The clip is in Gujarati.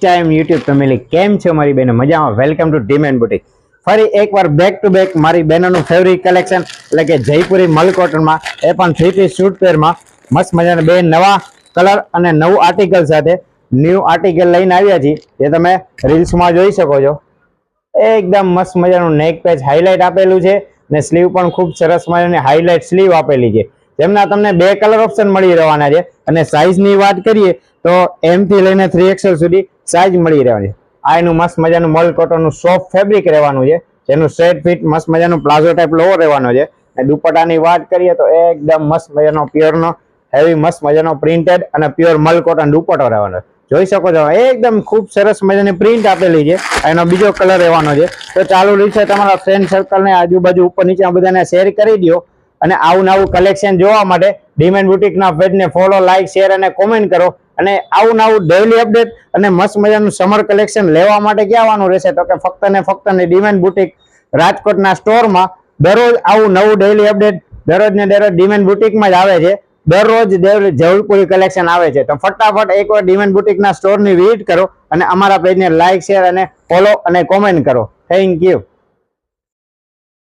ટાઈમ યુટ્યુબ ફેમિલી કેમ છો મારી બેનો મજામાં? Welcome to Deman boutique. ફરી એકવાર બેક ટુ બેક મારી બહેનોનું ફેવરિટ કલેક્શન એટલે કે જયપુરી મલ કોટનમાં, એ પણ 3 પીસ શૂટ પેરમાં મસ્ત મજાના બે નવા કલર અને નવું આર્ટિકલ સાથે ન્યૂ આર્ટિકલ લઈને આવ્યા છીએ, જે તમે રીલ્સમાં જોઈ શકો છો. એકદમ મસ્ત મજાનું નેક પેચ હાઇલાઇટ આપેલું છે ને સ્લીવ પણ ખૂબ સરસ મજાની હાઇલાઇટ સ્લીવ આપેલી છે, જેમના તમને બે કલર ઓપ્શન મળી રહેવાના છે. અને સાઇઝની વાત કરીએ તો M થી લઈને 3XL સુધી સાઇઝ મળી રહેવાની છે. આ એનું મસ્ત મજાનું મલ કોટનનું સોફ્ટ ફેબ્રિક રહેવાનું છે, જેનું સ્ટ્રેટ ફિટ મસ્ત મજાનું પ્લાઝો ટાઈપ લોવર રહેવાનો છે. અને દુપટ્ટાની વાત કરીએ તો એકદમ મસ્ત મજાનો પ્યોરનો હેવી મસ્ત મજાનો પ્રિન્ટેડ અને પ્યોર મલ કોટન દુપટ્ટો રહેવાનો છે. જોઈ શકો છો એકદમ ખૂબ સરસ મજાની પ્રિન્ટ આપેલી છે. એનો બીજો કલર રહેવાનો છે. તો ચાલુ રીતે તમારા ફ્રેન્ડ સર્કલને આજુબાજુ ઉપર નીચે બધાને શેર કરી દો. અને આવું નવું કલેક્શન જોવા માટે ડીમેન બુટીકના પેજને ફોલો, લાઈક, શેર અને કોમેન્ટ કરો. અને આવું નવું ડેઈલી અપડેટ અને મસ્ત મજાનું સમર કલેક્શન લેવા માટે ક્યાં આવવાનું રહેશે? તો કે ફક્ત ને ફક્ત ડીમેન બુટીક રાજકોટના સ્ટોરમાં દરરોજ આવું નવું ડેઈલી અપડેટ દરરોજ ને દરરોજ ડીમેન બુટીકમાં જ આવે છે. દરરોજ જયપુરી કલેક્શન આવે છે. તો ફટાફટ એકવાર ડીમેન બુટીકના સ્ટોરની વિઝિટ કરો અને અમારા પેજને લાઈક, શેર અને ફોલો અને કોમેન્ટ કરો. Thank you.